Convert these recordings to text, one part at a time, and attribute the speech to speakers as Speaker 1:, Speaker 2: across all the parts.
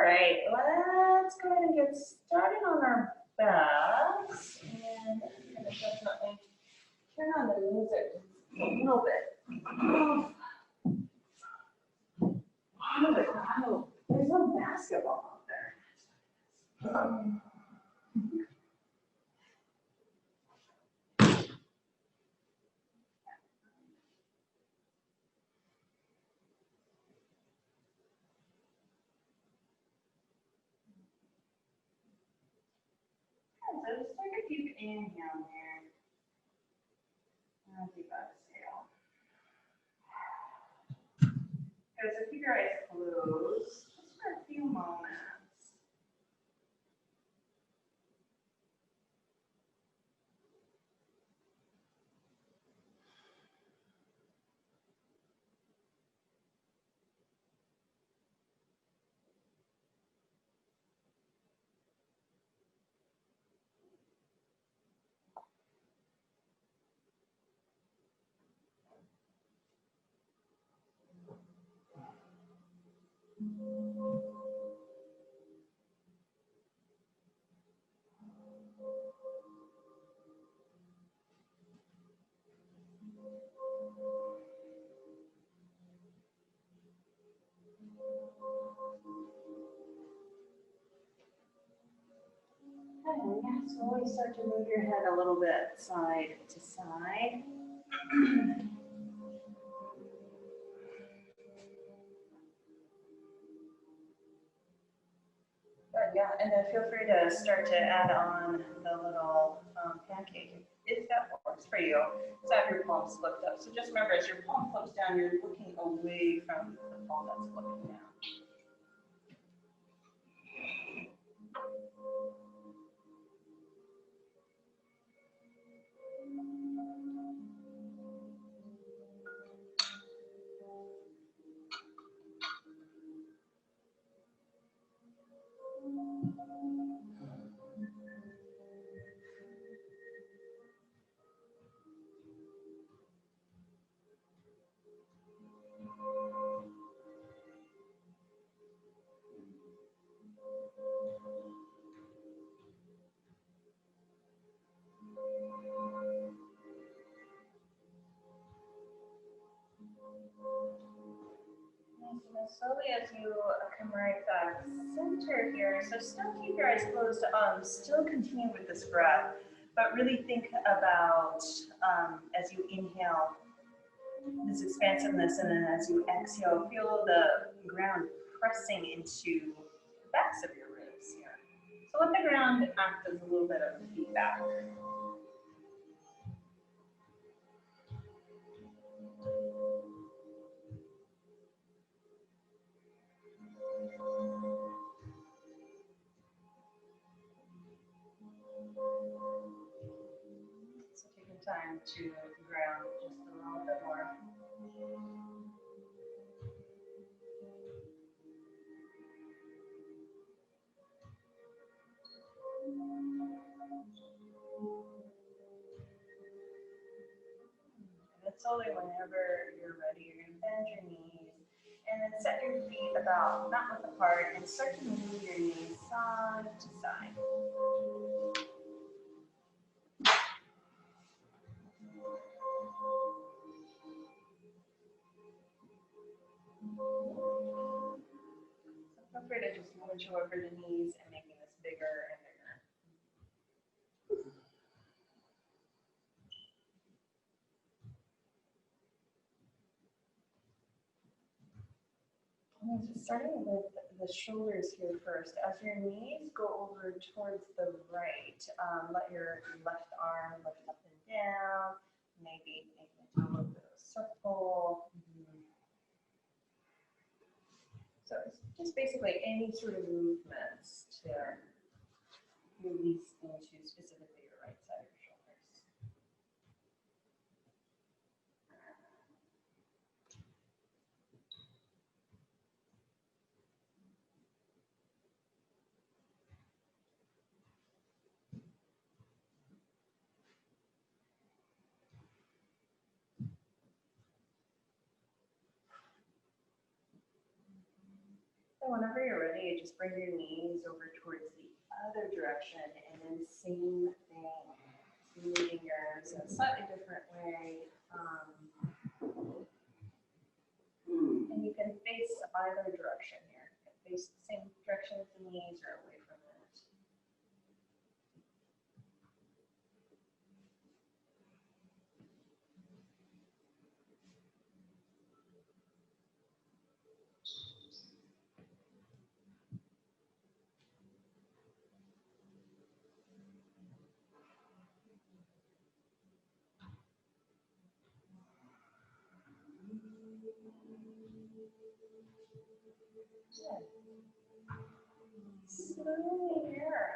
Speaker 1: right, let's go ahead and get started on our backs. And I'm going to definitely turn on the music a little bit. Oh, there's no basketball out there. So just take a deep inhale here. And a deep exhale. Good, so keep your eyes closed just for a few moments. Okay, yeah, slowly start to move your head a little bit side to side. Good, yeah, and then feel free to start to add on the little pancake if that works for you. So have your palms flipped up. So just remember, as your palm flips down, you're looking away from the palm that's flipping down. Slowly as you come right back center here, so still keep your eyes closed, still continue with this breath, but really think about as you inhale this expansiveness, and then as you exhale, feel the ground pressing into the backs of your ribs here. So let the ground act as a little bit of feedback. So take your time to ground just a little bit more. And then slowly, whenever you're ready, you're going to bend your knees and then set your feet about not width apart and start to move your knees side to side. So feel free to just munch over the knees and making this bigger and bigger. So starting with the shoulders here first. As your knees go over towards the right, let your left arm lift up and down, maybe make it into a little bit of a circle. So it's just basically any sort of movements to release into specifically your right side of your shoulders. So whenever you're ready, just bring your knees over towards the other direction, and then same thing, moving yours in a slightly different way. And you can face either direction here. You can face the same direction as the knees or away from it. Slowly here,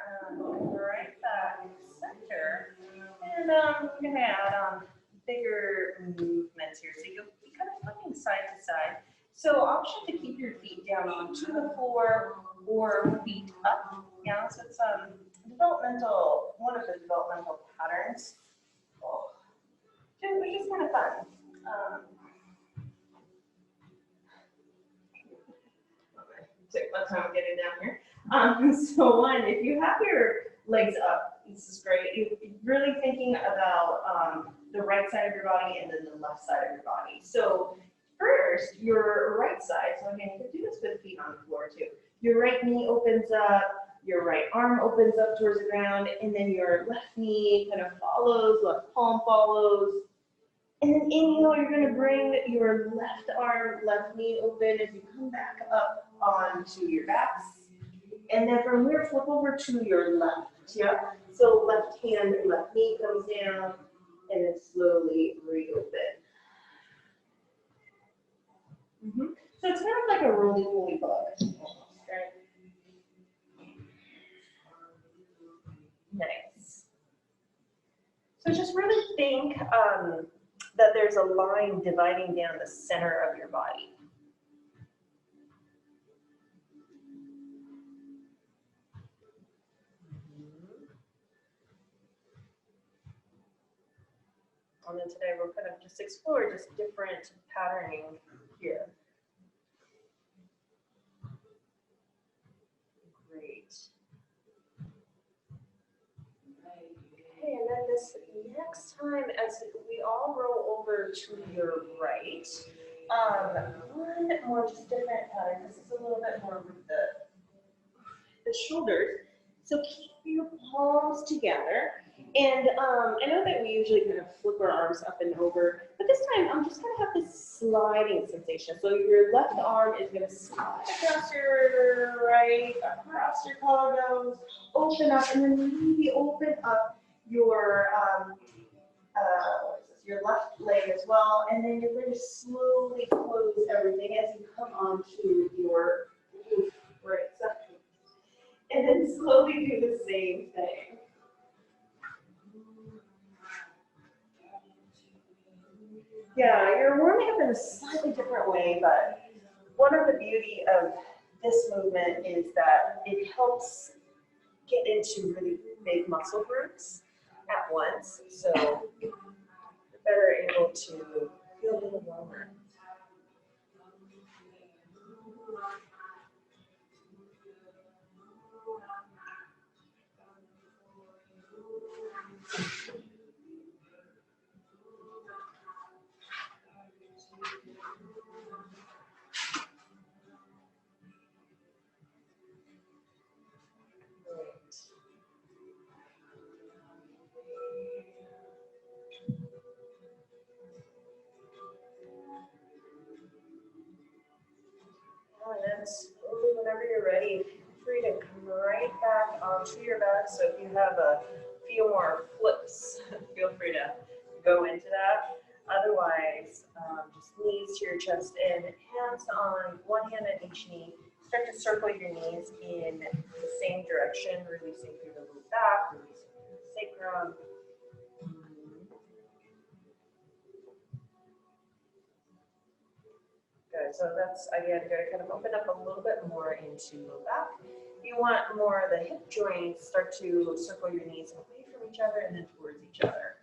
Speaker 1: right back center. And we're going to add on bigger movements here. So you'll be kind of flipping side to side. So option to keep your feet down onto the floor or feet up. Yeah, so it's developmental, one of the developmental patterns. Oh, which is kind of fun. Take my time getting down here. So one, if you have your legs up, this is great. You're really thinking about the right side of your body and then the left side of your body. So first, your right side, so again, you can do this with feet on the floor too. Your right knee opens up, your right arm opens up towards the ground, and then your left knee kind of follows, left palm follows. And then inhale, you're going to bring your left arm, left knee open as you come back up onto your backs. And then from here, flip over to your left. Yeah. So left hand, left knee comes down, and then slowly reopen. So it's kind of like a roly-poly bug. Okay. Nice. So just really think that there's a line dividing down the center of your body. And then today we're going to just explore just different patterning here. Great. Okay, and then this next time, as we all roll over to your right, one more just different pattern. This is a little bit more with the shoulders. So keep your palms together. And I know that we usually kind of flip our arms up and over, but this time I'm just going to have this sliding sensation. So your left arm is going to slide across your right, across your collarbones, open up, and then maybe open up your your left leg as well, and then you're going to slowly close everything as you come onto your right side. And then slowly do the same thing. Yeah, you're warming up in a slightly different way, but one of the beauty of this movement is that it helps get into really big muscle groups at once, so you're better able to feel a little warmer. And then slowly, whenever you're ready, feel free to come right back onto your back. So if you have a few more flips, feel free to go into that. Otherwise, just knees to your chest and hands on one hand at each knee. Start to circle your knees in the same direction, releasing through the low back, releasing through the sacrum. Good, so that's, again, going to kind of open up a little bit more into low back. If you want more of the hip joints, start to circle your knees away from each other and then towards each other.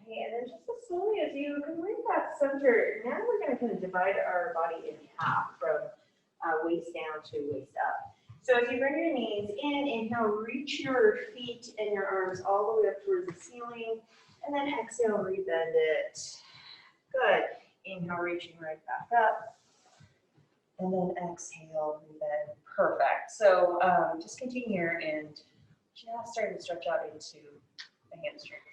Speaker 1: Okay, and then just as slowly as you can bring back center, now we're going to kind of divide our body in half from waist down to waist up. So as you bring your knees in, inhale, reach your feet and your arms all the way up towards the ceiling, and then exhale, rebend it. Good. Inhale, reaching right back up, and then exhale, rebend. Perfect. So just continue here and just starting to stretch out into the hamstrings.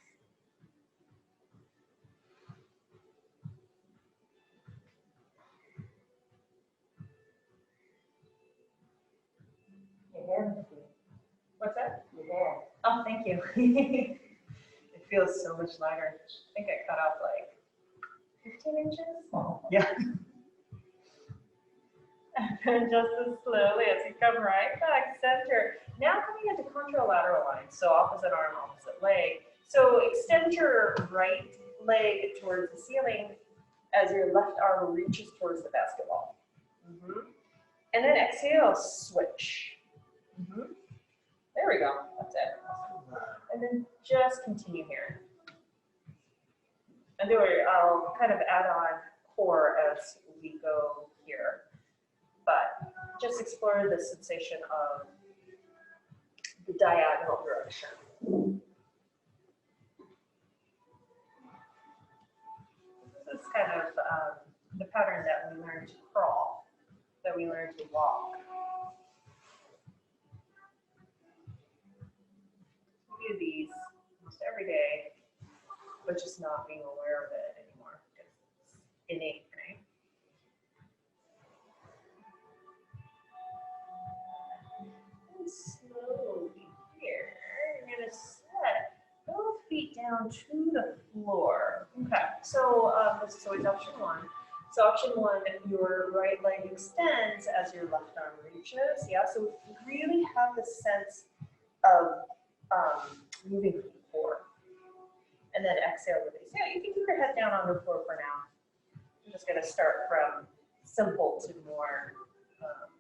Speaker 1: What's that? Oh, thank you. It feels so much lighter. I think I cut off like 15 inches. Oh. Yeah. And then just as slowly as you come right back center. Now coming into contralateral lines, so opposite arm, opposite leg. So extend your right leg towards the ceiling as your left arm reaches towards the basketball. And then exhale, switch. There we go. That's it. And then just continue here. And I'll kind of add on core as we go here. But just explore the sensation of the diagonal direction. This is kind of the pattern that we learned to crawl, that we learned to walk. We do these almost every day, but just not being aware of it anymore because it's innate, right? And slowly here, you're going to set both feet down to the floor. Okay, so this is always option one. So option one, your right leg extends as your left arm reaches. Yeah, so really have the sense of moving to the floor. And then exhale, release. Yeah, you can keep your head down on the floor for now. I'm just going to start from simple to more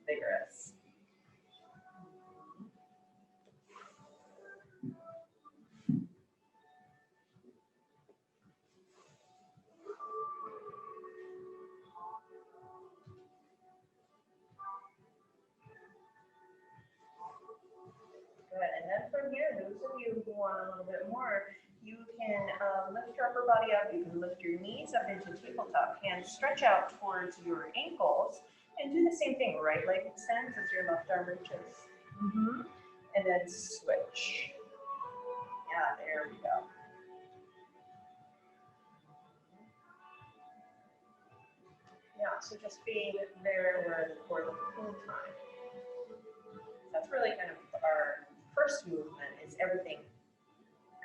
Speaker 1: vigorous. Good. And then from here, those of you who want a little bit more, you can lift your upper body up. You can lift your knees up into tabletop. Hands stretch out towards your ankles. And do the same thing. Right leg extends as your left arm reaches. And then switch. Yeah, there we go. Yeah, so just being there where the core looks the whole time. That's really kind of our first movement, is everything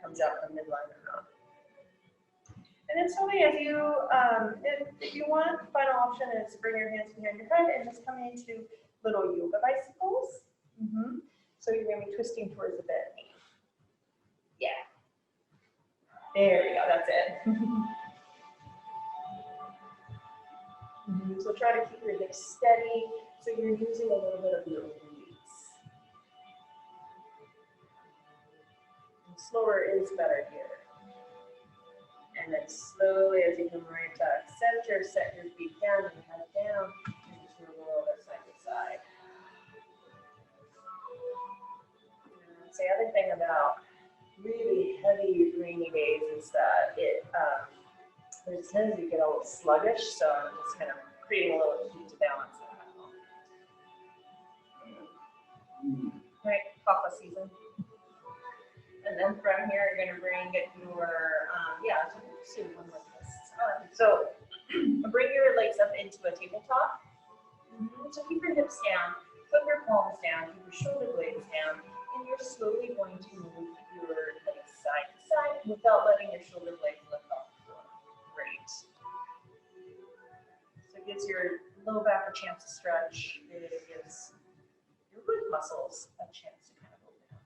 Speaker 1: comes out from midline and up. And then slowly as you, if you want, final option is to bring your hands behind your head and just come into little yoga bicycles. So you're going to be twisting towards the bent knee. Yeah. There we go, that's it. So try to keep your hips steady, so you're using a little bit of your obliques. And slower is better here. And then slowly as you come right back center, set your feet down and head down, and just move a little bit side to side. And the other thing about really heavy rainy days is that there's a tendency to get a little sluggish, so I'm just kind of creating a little heat to balance that out. Right, papa season. And then from here, you're going to bring your, so one like this. So bring your legs up into a tabletop. So keep your hips down, put your palms down, keep your shoulder blades down, and you're slowly going to move your legs side to side without letting your shoulder blades lift off the floor. Great. So it gives your low back a chance to stretch. It gives your glute muscles a chance to kind of open up.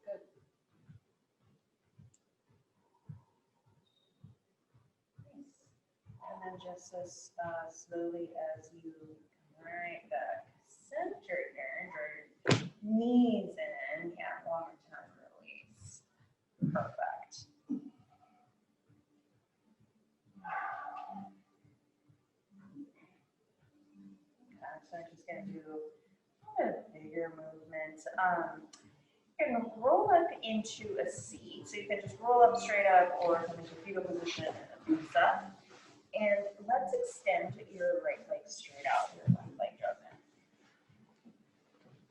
Speaker 1: Good. then just as slowly as you come right back, center here, draw your knees in. Yeah, one more time, release. Perfect. Okay, so I'm just going to do a bigger movement. You're going to roll up into a seat. So you can just roll up straight up or come into fetal position and boost up. And let's extend your right leg straight out, your left leg drop in.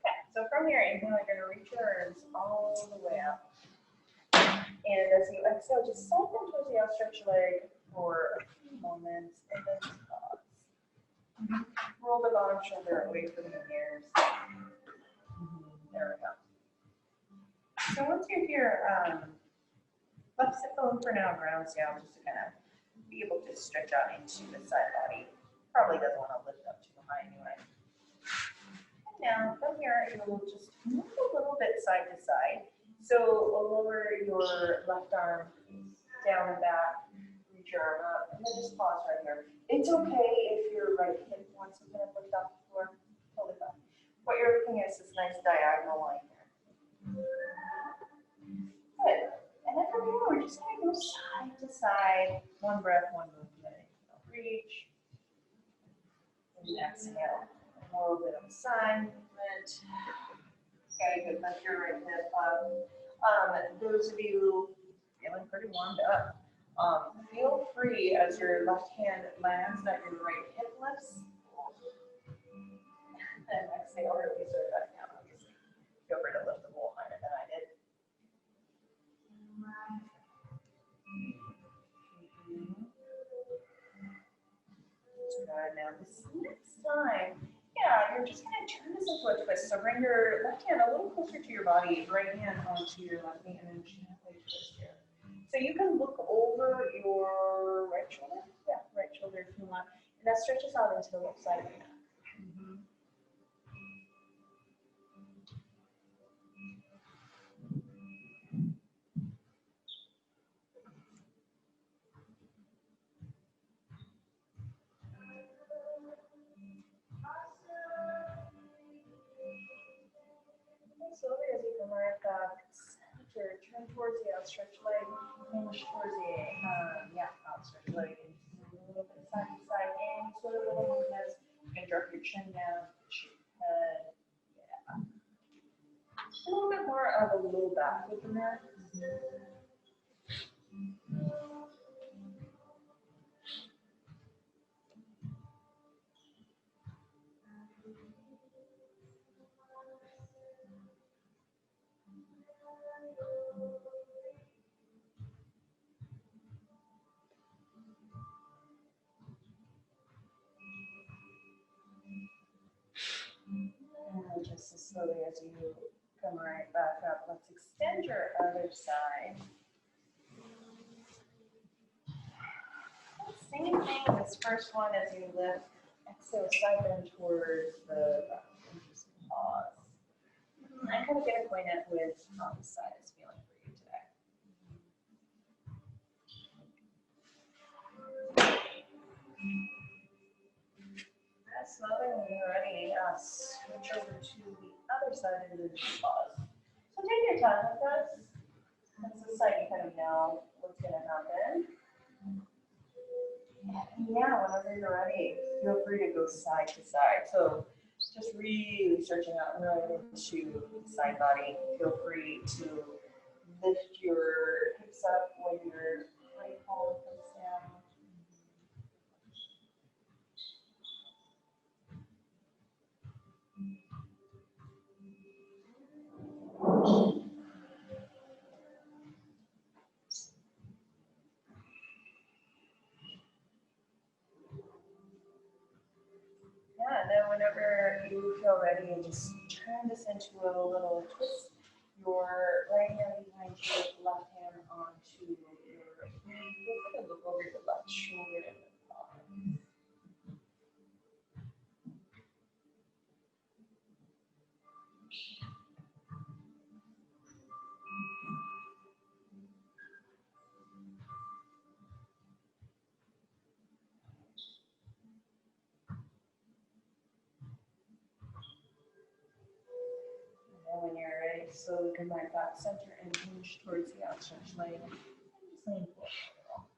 Speaker 1: Okay, so from here, inhale, you're going to reach your arms all the way up. And as you exhale, just slide them towards the outstretched leg for a few moments and then just pause. Roll the bottom shoulder away from the ears. There we go. So once you're here, left sit bone for now, grounds down just to kind of be able to stretch out into the side body. Probably doesn't want to lift up too high anyway. And now from here, you will just move a little bit side to side. So lower your left arm down and back, reach your arm up, and then just pause right here. It's okay if your right hip wants to kind of lift off the floor. Totally fine. What you're looking at is this nice diagonal line here. Good. And then from here, we're just going to go side to side. One breath, one movement. Reach. And exhale. A little bit of a side movement. Okay, good. Lift your right hip up. Those of you feeling pretty warmed up, feel free as your left hand lands that your right hip lifts. And exhale, release it back down. Obviously, feel free to lift a little higher than I did. Good. Now this next time, yeah, you're just going to turn this into a twist. So bring your left hand a little closer to your body, right hand onto your left knee, and then gently twist here. So you can look over your right shoulder. Yeah, right shoulder if you want. And that stretches out into the left side of your neck. Slowly as you come right back, center, turn towards the outstretched leg, hinge towards the outstretched leg, and a little bit side to side, and sort of little movements. You can drop your chin down, push your head, a little bit more of a low back within there. And just as slowly as you come right back up, let's extend your other side. Same thing, this first one as you lift, exhale, side bend towards the left. Just pause. I kind of get acquainted with how this side is feeling for you today. Slowly when you're ready, switch over to the other side and then just pause. So take your time with this. That's the side you kind of know what's going to happen. And yeah, whenever you're ready, feel free to go side to side. So just really stretching out right into the side body. Feel free to lift your hips up when your right palm comes down. Yeah, and then whenever you feel ready, just turn this into a little twist. Your right hand behind your left hand onto your knee. Feel free to look over your left shoulder and the thigh. slowly come right back center and hinge towards the outstretched leg. Just lean forward a little.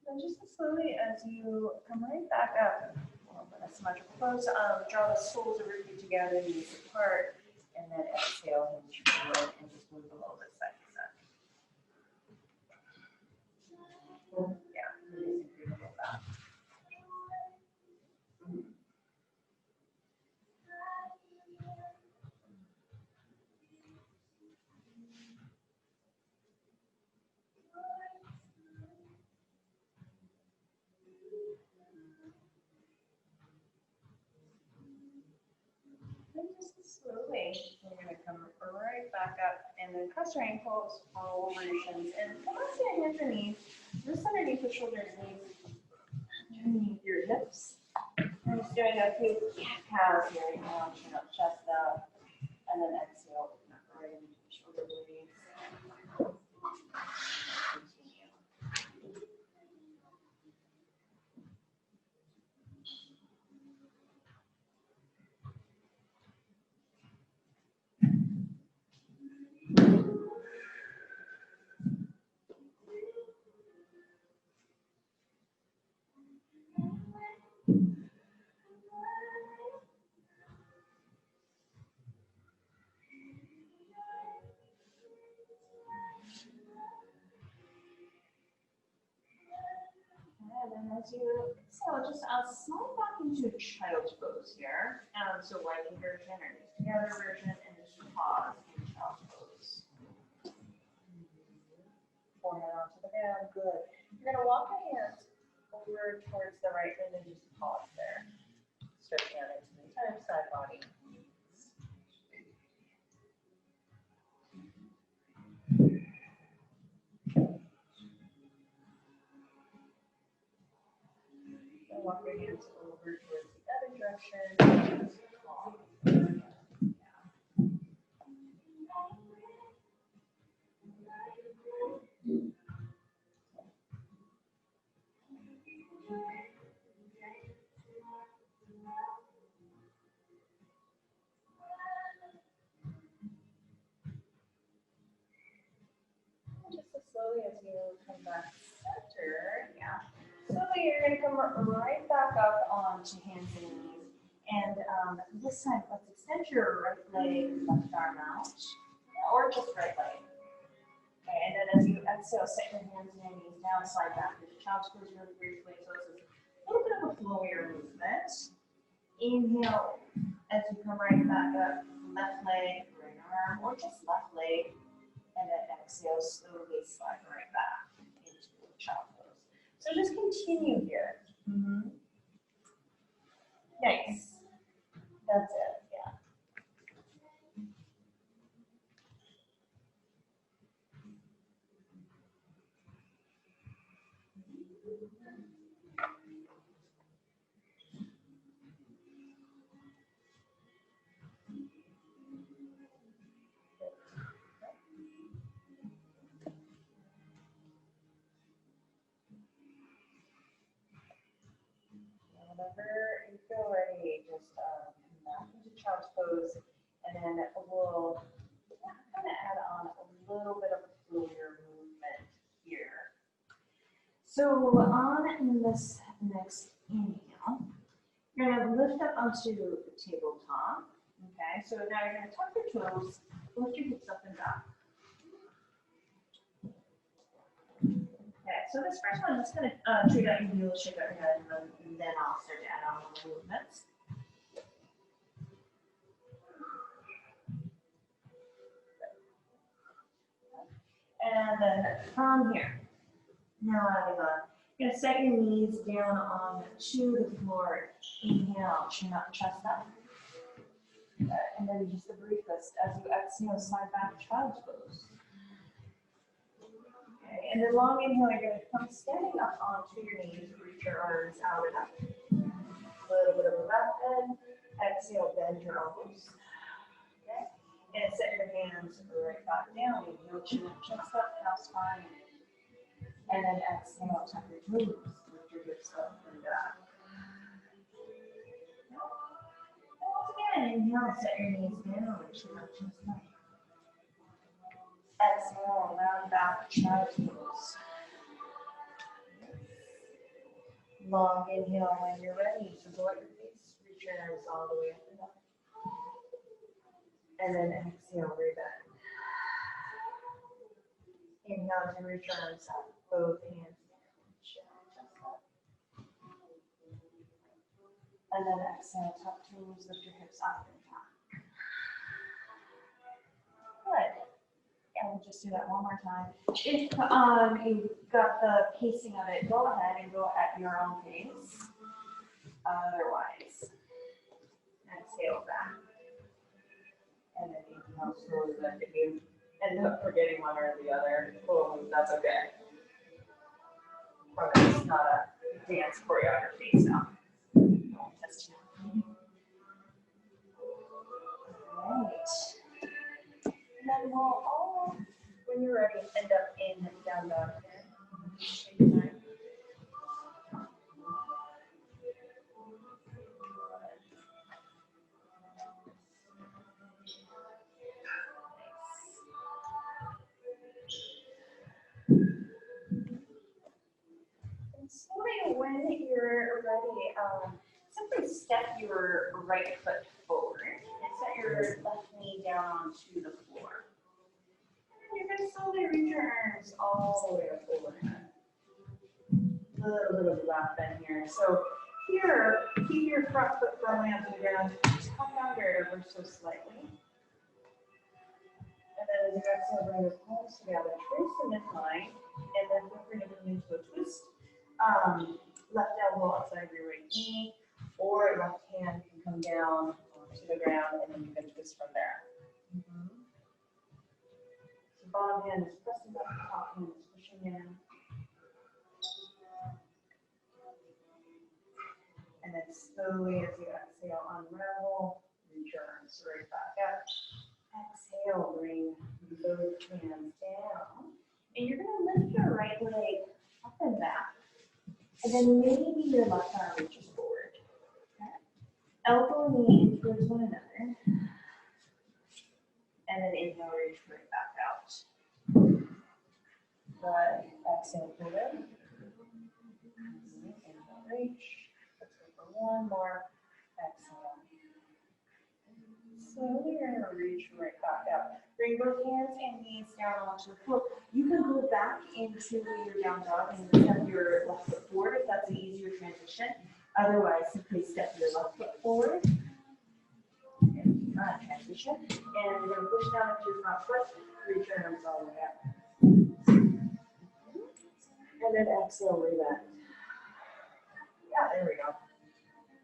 Speaker 1: And just as slowly as you come right back up, a symmetrical pose, draw the soles of your feet together, knees apart, and then exhale, hinge forward, and just move a little bit side to side. Yeah, releasing through the whole back. And just slowly, we're going to come right back up and then cross your ankles, roll over your shins, and come up to your hands and knees, just underneath the shoulders, knees, underneath your hips. I'm just doing a few cat cows here. Inhale, chin up, chest up, and then exhale, right into the shoulder blades. And then as you exhale, just slide back into child's pose here. So writing version or knees together version, and just pause in child's pose. Forehead onto the ground, good. You're going to walk your hands over towards the right and then just pause there. Stretching out into the entire side body. And walk your hands over towards the other direction. Just pause. Just as slowly as you come back center, slowly you're going to come right back up onto hands and knees. And this time, let's extend your right leg, left arm out, or just right leg. Okay, and then as you exhale, set your hands and your knees down, slide back into child's pose really briefly. So this is a little bit of a flowier movement. Inhale as you come right back up, left leg, right arm, or just left leg. And then exhale, slowly slide right back into child pose. So just continue here. Nice. That's it, yeah. Whenever you feel ready, just come back into child's pose, and then we'll kind of add on a little bit of flowier movement here. So on this next inhale, you're going to lift up onto the tabletop. Okay, so now you're going to tuck your toes, lift your hips up and down. Okay, so this first one, I'm just going to treat out your heel, shake out your head, and then I'll start to add on the movements. And then from here, now you're going to set your knees down onto the floor. Inhale, chin up, chest up. And then just the briefest, as you exhale, slide back, child's pose. Okay, and then long inhale, you're going to come standing up onto your knees, reach your arms out and up. A little bit of a back bend. Exhale, bend your elbows. Okay, and set your hands right back down. Inhale, chin up, chest up, half spine. And then exhale, tuck your toes, lift your hips up and back. Once again, inhale, set your knees down, chin up, chest up. Exhale, round back, child's pose. Long inhale when you're ready. Support your face, reach your arms all the way up and up. And then exhale, rebend. Inhale to reach your arms up, both hands down, chin up, chest up. And then exhale, tuck toes, lift your hips up and back. Good. And we'll just do that one more time. If you got the pacing of it, go ahead and go at your own pace. Otherwise, exhale back. And then inhale slowly lift. If you end up forgetting one or the other, oh, that's okay. It's not a dance choreography, so don't test it. All right. And then we'll all, when you're ready, end up in down dog again. Take your time. And slowly, when you're ready, simply step your right foot forward and set your left knee down onto the floor. You're going to slowly reach your arms all the way up overhead. A little bit of a back bend here. So here, keep your front foot firmly onto the ground. Tuck under it ever so slightly. And then as you exhale, bring your palms together. Trace the midline. And then feel free to come into a twist. Left elbow outside your right knee. Or left hand can come down to the ground and then you can twist from there. Bottom hand is pressing up, top hand is pushing in. And then slowly as you exhale, unravel, reach your arms right back up. Exhale, bring both hands down. And you're going to lift your right leg up and back. And then maybe your left arm reaches forward. Okay. Elbow and knee in towards one another. And then inhale, reach right back out. Good. Exhale, pull in. Inhale, reach. Let's go for one more. Exhale. Slowly, you're going to reach right back out. Bring both hands and knees down onto the floor. You can go back into your down dog and step your left foot forward if that's an easier transition. Otherwise, simply step your left foot forward. Transition. And you're going to push down into your front foot. Reach your arms all the way up. And then exhale, rebend. Yeah, there we go.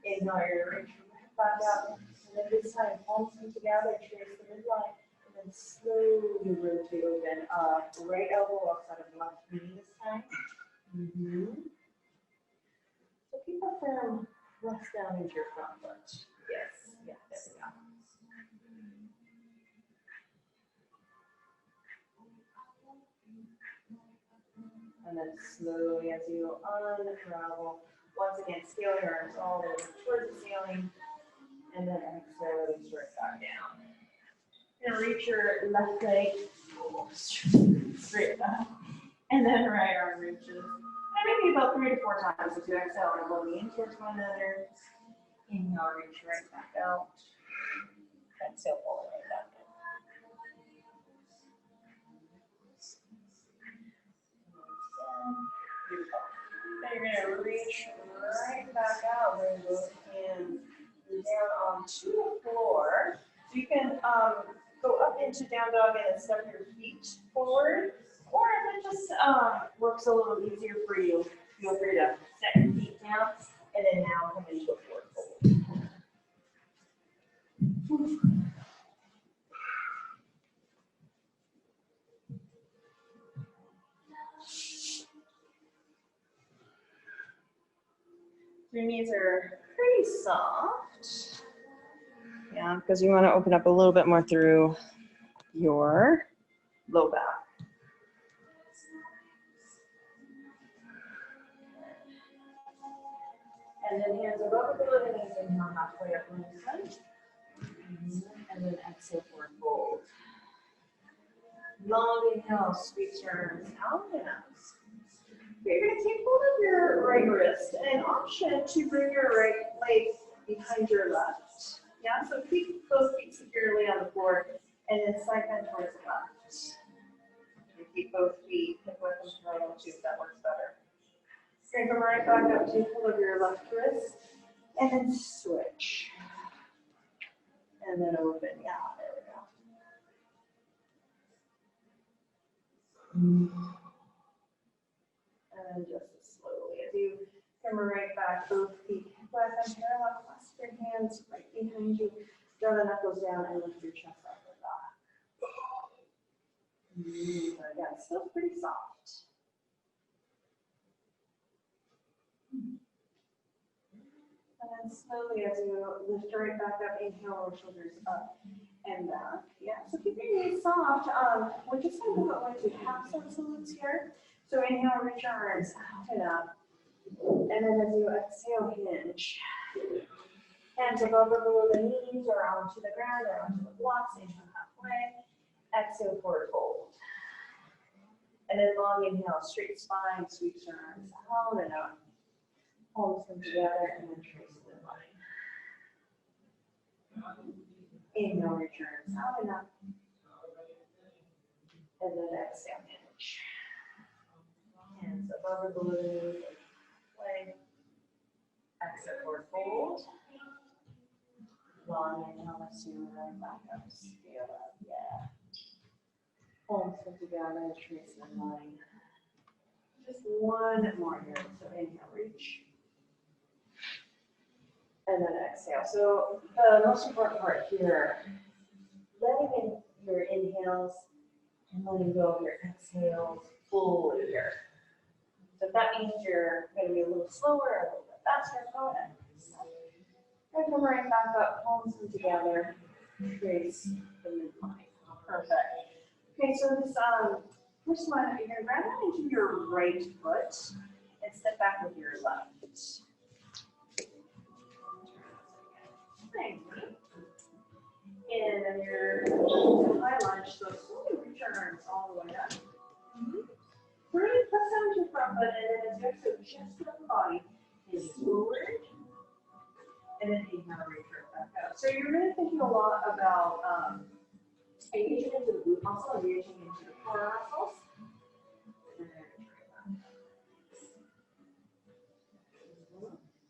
Speaker 1: Inhale, you're reach back out. And then this time, palms come together, trace the midline, and then slowly rotate open. Right elbow outside of left knee this time. So keep a firm rest down into your front foot. Yes, yeah, there we go. And then slowly as you unravel, once again, scale your arms all the way towards the ceiling. And then exhale, release right back down. You're going to reach your left leg straight back. And then right arm reaches. And maybe about 3 to 4 times as you exhale, elbow knee in towards one another. Inhale, reach right back out. Exhale, pull it right back in. Beautiful. Then you're going to reach right back out. Bring both hands down onto the floor. So you can go up into down dog and then step your feet forward. Or if it just works a little easier for you, feel free to set your feet down and then now come into a forward fold. are pretty soft. Yeah, because you want to open up a little bit more through your low back. And then hands above the belly, knees inhale halfway up on the front. And then exhale for fold. Long inhale, squeeze your arms out and out. You're going to take hold of your right wrist and an option to bring your right leg behind your left. Yeah, so keep those feet securely on the floor and then side bend towards the left. And keep both feet hip width and parallel too, if that works better. Bring them right back up, take hold of your left wrist and then switch. And then open, yeah, there we go. And just slowly, as you come right back, both feet hip width and parallel, clasp your hands right behind you, draw the knuckles down and lift your chest up and back. Again, still pretty soft. And then slowly, as you lift right back up, inhale, roll shoulders up and back. Yeah, so keep your knees soft. We're just going to go into half sun salutes here. So inhale, reach your arms out and up. And then as you exhale, hinge. Hands above or below the knees or onto the ground or onto the blocks. Inhale halfway. Exhale, forward fold. And then long inhale, straight spine, sweep your arms out and up. Palms come together and then trace the line. Inhale, reach your arms out and up. And then exhale, hinge. Hands above or below the knees. Leg. Exhale, forward fold. Long inhale, let's do it back up. Scale up, yeah. Palms come together, trace the line. Just one more here. So inhale, reach. And then exhale. So the most important part here, letting in your inhales and letting go of your exhales fully here. So if that means you're going to be a little slower or a little bit faster, go ahead. And come right back up, palms come together, trace the midline. Perfect. Okay, so this first one, you're going to grab that into your right foot and step back with your left. And then your high lunge, so slowly reach your arms all the way up. Really press down to your front foot, and then as you exhale, just up the body, and forward. And then inhale, reach right back up. So you're really thinking a lot about engaging into the glute muscle, engaging into the core muscles. And then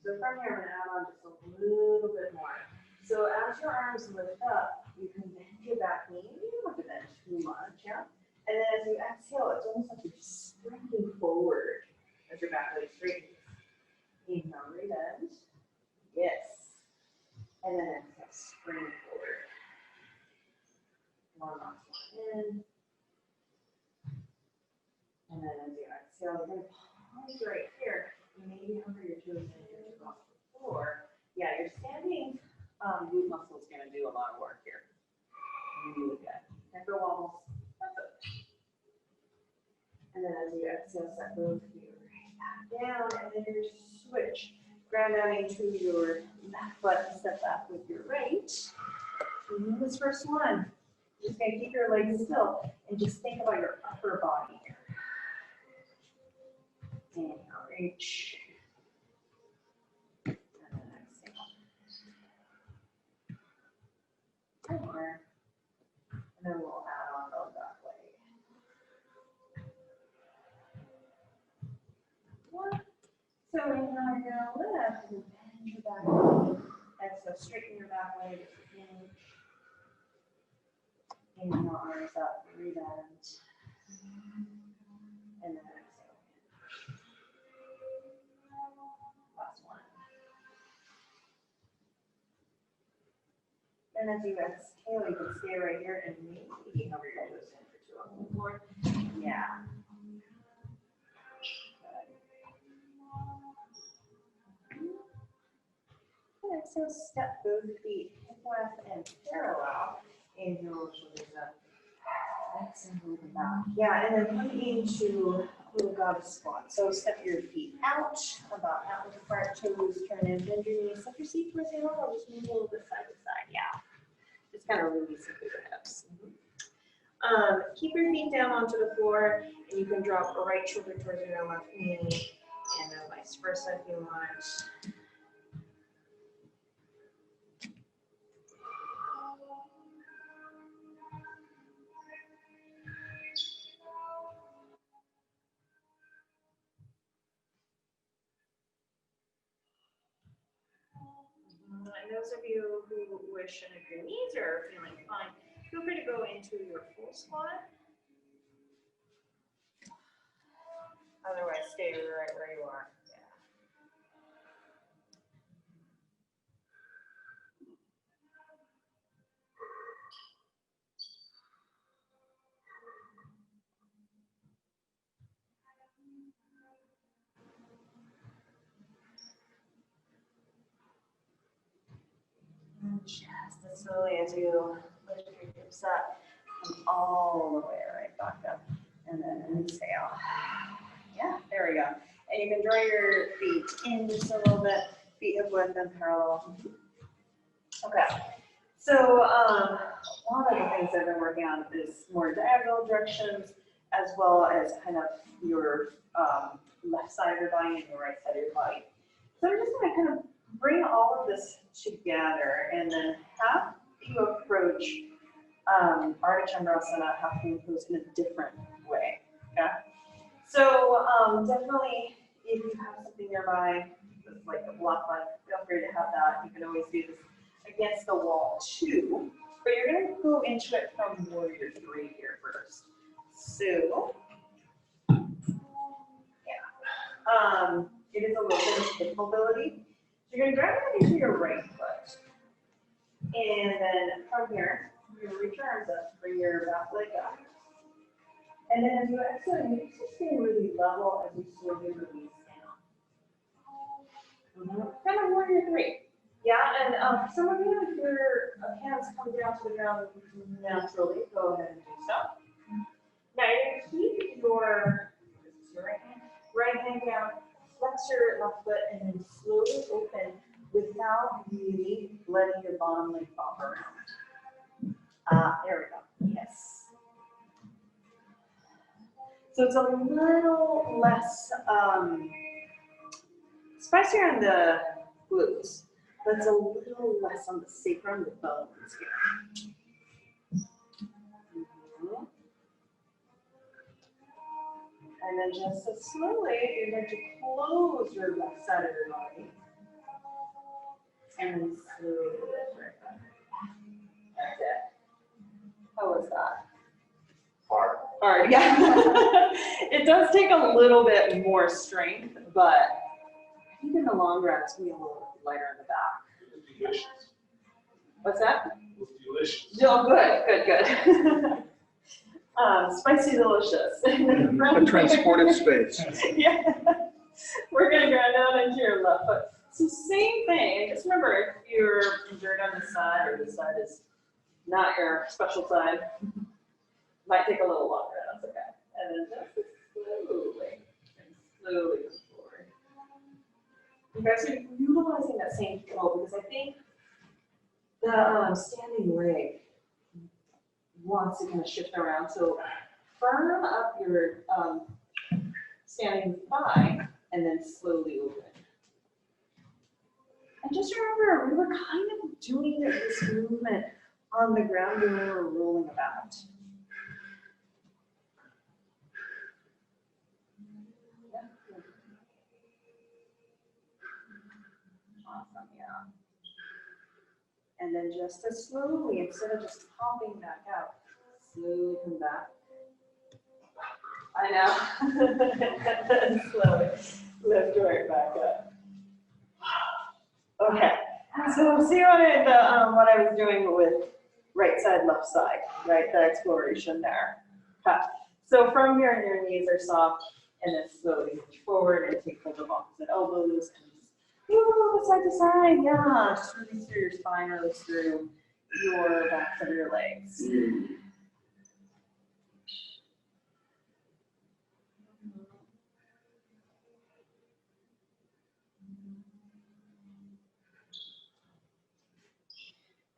Speaker 1: so from here, I'm going to add on just a little bit more. So as your arms lift up, you can bend your back knee. You don't have to bend too much, yeah? And then as you exhale, it's almost like you're sprinting forward as your back leg straightens. Inhale, rebend. Yes. And then exhale, spring forward. One last one in. And then as you exhale, you're going to pause right here. Maybe hover your toes in your toes off the floor. Yeah, your standing glute muscle is going to do a lot of work here. Really good. Never wobbles. That's it. And then as you exhale, set both feet right back down, and then you switch. Ground down into your left foot, step back with your right. And this first one, you're just going to keep your legs still and just think about your upper body here. Inhale, reach. And then exhale. One more. And then we'll add on the back leg. One. So inhale, you're going to lift and bend your back leg. Exhale, straighten your back leg. Inhale, arms up, rebend. And then exhale. Last one. And as you exhale, you can stay right here and maybe hover your toes in for 2 on the floor. Yeah. so step both feet hip width and parallel. Inhale, shoulders up. Exhale, move them back. Yeah, and then come into a little goddess squat. So step your feet out, about out with the front toes, turn in, bend your knees, step your seat towards the elbow, just move a little bit side to side. Yeah, just kind of releasing through the hips. Keep your feet down onto the floor, and you can drop a right shoulder towards your left knee, and then vice versa if you want. And those of you who wish and if your knees are feeling fine, feel free to go into your full squat. Otherwise, stay right where you are. And just as slowly as you lift your hips up, come all the way right back up. And then exhale. Yeah, there we go. And you can draw your feet in just a little bit, feet hip width and parallel. Okay. So one of the things I've been working on is more diagonal directions, as well as kind of your left side of your body and your right side of your body. So I'm just going to kind of bring all of this together and then have you approach Ardha Chandrasana, half moon pose in a different way. Okay. So definitely, if you have something nearby, that's like a block line, feel free to have that. You can always do this against the wall too, but you're going to go into it from warrior 3 here first. So, yeah, it is a little bit of hip mobility. So you're going to grab it into your right foot, and then from here, you're going to reach your arms up, bring your back leg up. And then as you exhale, you need to stay really level as you slowly release down. Kind of warrior 3. Yeah, and some of you, if your hands come down to the ground naturally, go ahead and do so. Now you're going to keep your right hand down, flex your left foot, and then slowly open without really letting your bottom leg pop around. There we go. Yes. So it's a little less spicier on the glutes, but it's a little less on the sacrum, the bones here. And then just as slowly, you're going to close your left side of your body. And then slowly lift right back. That's it. How was that? Hard, yeah. It does take a little bit more strength, but I think in the long run, it's going to be a little lighter in the back.
Speaker 2: Delicious.
Speaker 1: What's that?
Speaker 2: It was delicious.
Speaker 1: Oh, good. Spicy delicious.
Speaker 3: A transportive space.
Speaker 1: Yeah. We're going to go down into your left foot. So same thing. Just remember, if you're injured on this side or this side is not your special side, might take a little longer. That's okay. And then just slowly come forward. Okay, so you're utilizing that same control because I think the standing leg wants to kind of shift around. So firm up your standing thigh and then slowly open. And just remember, we were kind of doing this movement on the ground when we were rolling about. Awesome, yeah. And then just as slowly, instead of just popping back out, slowly come back. I know. Slowly lift right back up. Okay. So see what I was doing with right side, left side, right? The exploration there. Okay. So from here, your knees are soft, and then slowly reach forward and take hold of opposite elbows and Woo, side to side, yeah. Just release through your spine, release through your backs of your legs.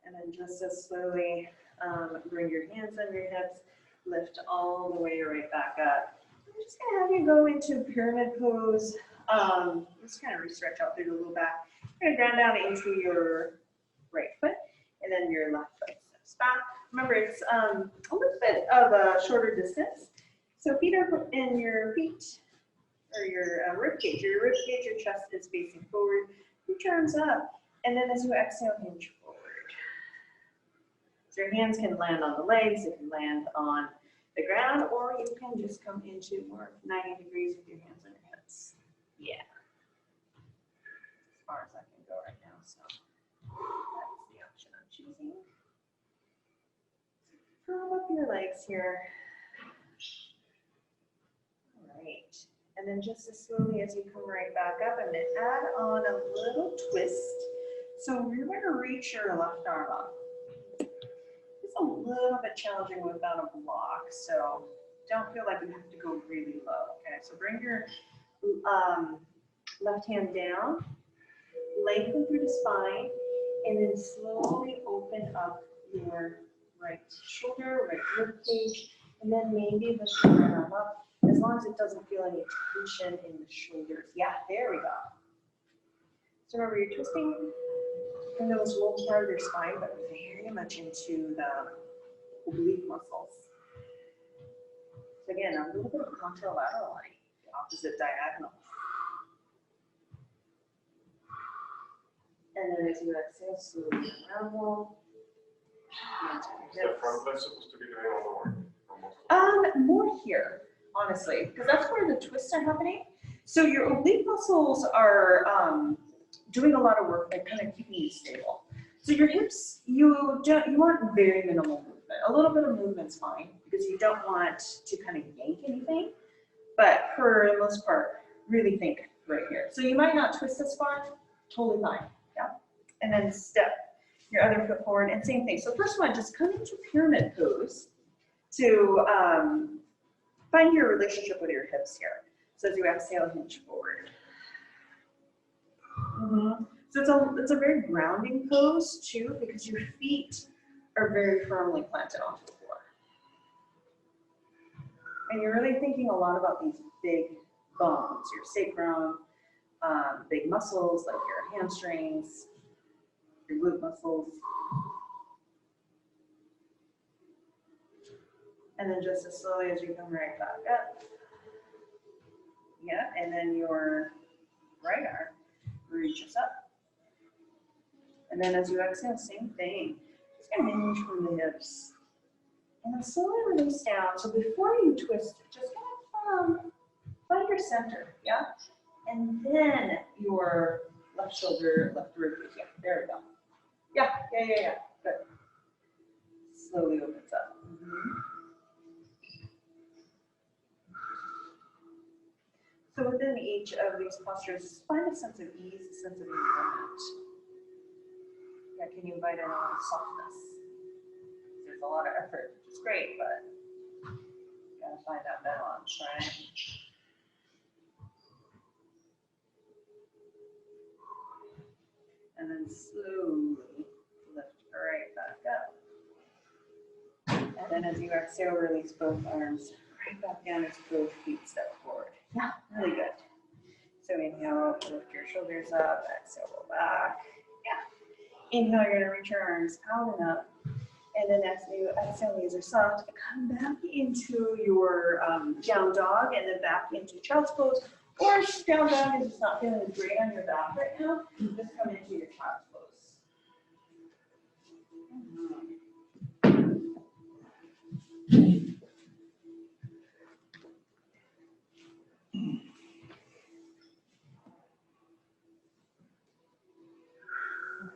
Speaker 1: And then just as slowly, bring your hands on your hips, lift all the way right back up. I'm just gonna have you go into pyramid pose. Just kind of re-stretch out through the low back. You're gonna ground down into your right foot, and then your left foot steps back. Remember, it's a little bit of a shorter distance. So feet are in your feet, or your rib cage. Your rib cage, your chest is facing forward. Reach your arms up, and then as you exhale, hinge forward. So your hands can land on the legs, it can land on the ground, or you can just come into more 90 degrees with your hands on your hips. Yeah. As far as I can go right now, so that's the option I'm choosing. Curl up your legs here. All right. And then just as slowly as you come right back up, I'm going to add on a little twist. So you're going to reach your left arm up. It's a little bit challenging without a block, so don't feel like you have to go really low. Okay, so bring your left hand down, lengthen through the spine, and then slowly open up your right shoulder, right rib cage, and then maybe lift your right arm up, as long as it doesn't feel any tension in the shoulders. Yeah, there we go. So remember, you're twisting from the most low part of your spine, but very much into the oblique muscles. So again, a little bit of contralateral line, the opposite diagonal. And then as you exhale, slowly unravel.
Speaker 2: Is the front leg supposed to be doing all the work?
Speaker 1: More here, honestly, because that's where the twists are happening. So your oblique muscles are doing a lot of work by kind of keeping you stable. So your hips, you want very minimal movement. A little bit of movement's fine because you don't want to kind of yank anything. But for the most part, really think right here. So you might not twist this far, totally fine. Yeah. And then step your other foot forward and same thing. So first one, just come into pyramid pose to find your relationship with your hips here. So as you exhale, hinge forward. So it's a very grounding pose too, because your feet are very firmly planted onto the floor. And you're really thinking a lot about these big bones, your sacrum, big muscles like your hamstrings, your glute muscles. And then just as slowly as you come right back up. Yeah, and then your right arm reaches up. And then as you exhale, same thing. Just gonna hinge from the hips. And then slowly release down. So before you twist, just kind of find your center, yeah? And then your left shoulder, left rib cage. Yeah, there we go. Yeah. Good. Slowly opens up. So within each of these postures, find a sense of ease, a sense of enjoyment. Yeah, can you invite in a lot of softness? There's a lot of effort, which is great, but you gotta find that balance, right? And then slowly lift right back up. And then as you exhale, release both arms right back down as both feet step forward. Yeah, really good. So inhale, lift your shoulders up, exhale, roll back. Yeah. Inhale, you're gonna reach your arms out and up. And then as you exhale, knees are soft, come back into your down dog and then back into child's pose. Or if down dog is just not feeling great on your back right now, just come into your child's pose.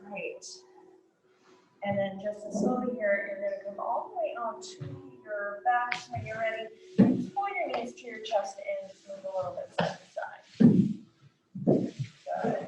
Speaker 1: Right. And then just as slowly here, you're going to come all the way onto your back when you're ready. Just pull your knees to your chest and just move a little bit side to side. Good.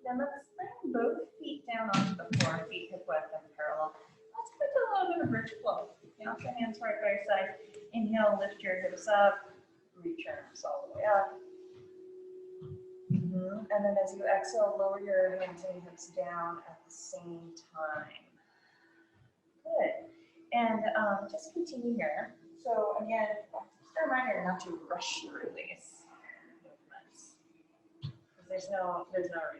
Speaker 1: Then let's bring both feet down onto the floor, feet hip width and parallel. Let's go to a little bit of bridge flow. Off the hands right by your side. Inhale, lift your hips up, reach your arms all the way up. And then as you exhale, lower your hands and hips down at the same time. Good. And just continue here. So again, just a reminder not to rush your release movements. Because there's no reason to hurry.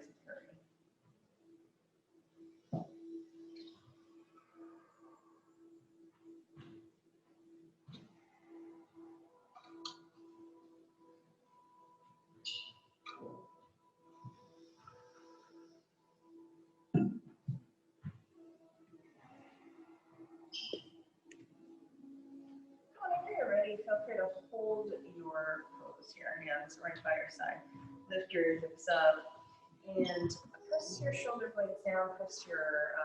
Speaker 1: Whenever you're ready, feel free to hold your pose here. Hands right by your side. Lift your hips up and press your shoulder blades down. Press your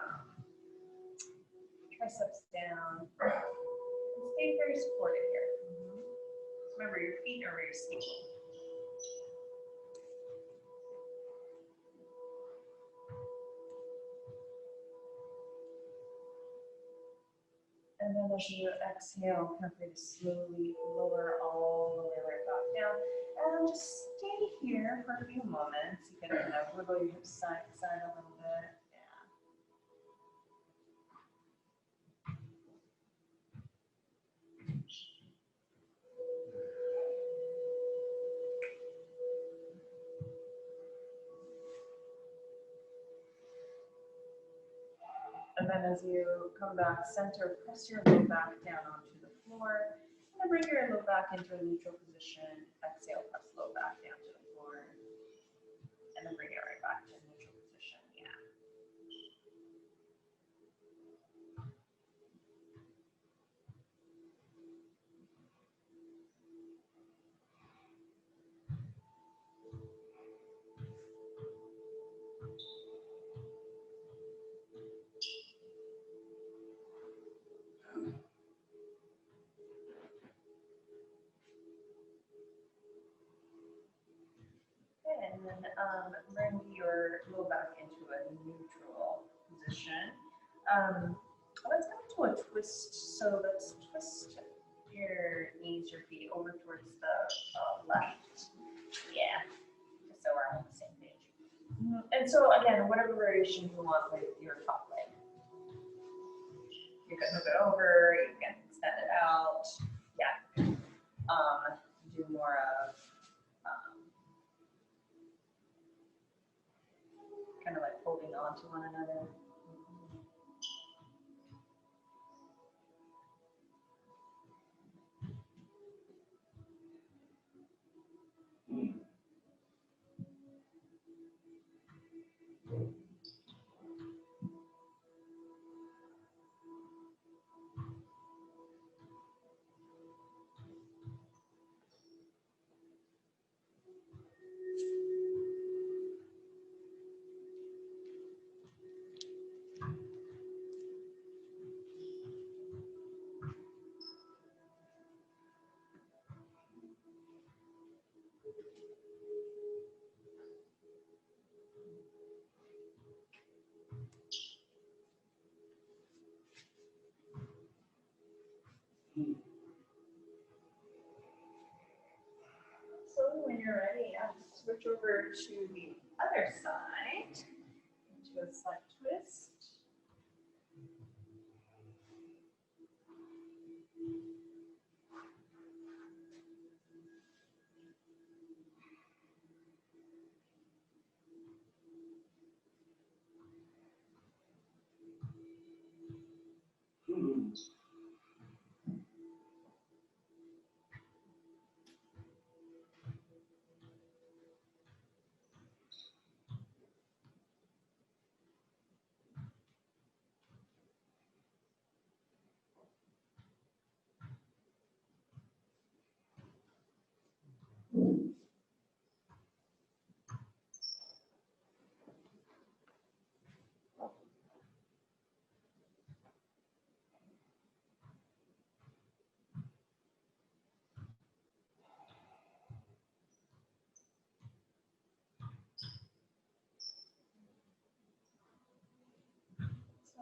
Speaker 1: triceps down. And stay very supported here. Remember, your feet are where you're sleeping. And then as you exhale, feel free to slowly lower all the way right back down. And just stay here for a few moments. You can kind of wiggle your hips side to side a little bit. Yeah. And then as you come back center, press your low back down onto the floor. And bring your low back into a neutral position. Exhale, press low back down to the floor. And then bring it right back to a neutral position. Yeah. And then bring your low back into a neutral position. Let's go into a twist. So let's twist your knees, your feet over towards the left. Yeah, just so we're on the same page. And so again, whatever variation you want with your top leg. You can move it over, you can extend it out. Yeah. Do more of kind of like holding on to one another. So when you're ready, switch over to the other side, into a side twist.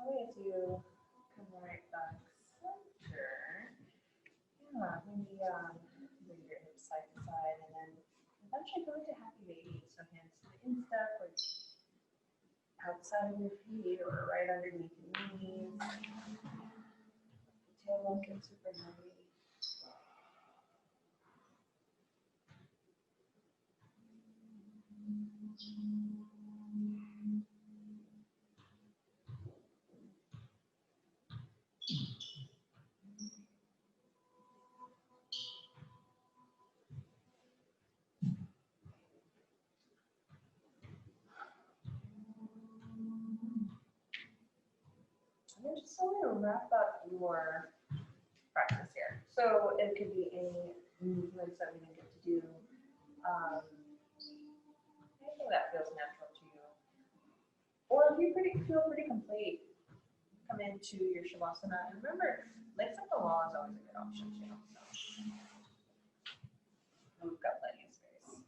Speaker 1: slowly as you come right back center. Yeah, maybe bring your hips side to side and then eventually go into happy baby. So hands to the instep or outside of your feet or right underneath your knees. Tail won't get super heavy. And then just slowly wrap up your practice here. So it could be any movements that we didn't get to do. Anything that feels natural to you. Or if you feel pretty complete, come into your Shavasana. And remember, legs up the wall is always a good option too. So we've got plenty of space.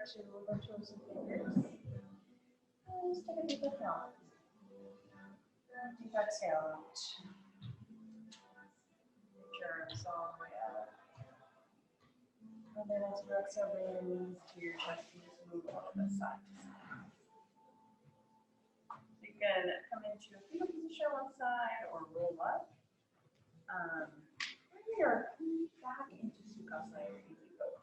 Speaker 1: start to virtual some fingers. And just take a deep inhale. Deep exhale out. Germs all the way up. And then as you exhale, raise to your chest, you just move a little bit side to side. You can come into a fetal position on one side or roll up. Or back into Sukhasana, your easy pose.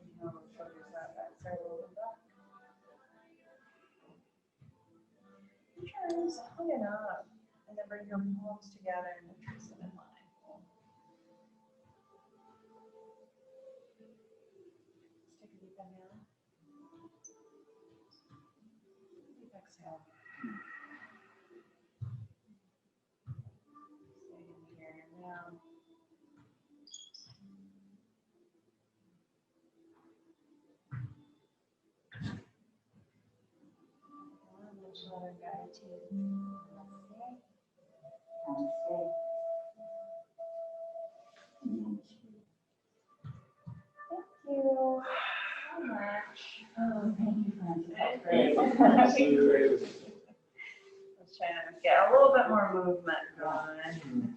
Speaker 1: Inhale, shoulders out, exhale, roll them back. Just hug it up, and then bring your palms together and trace them in line. Let's take a deep inhale. Deep exhale. Stay in the here and now. Another gratitude. Namaste. Namaste. Thank you so much.
Speaker 4: Oh, thank you, Francis. That's
Speaker 1: Great.
Speaker 4: great.
Speaker 1: Let's try to get a little bit more movement going.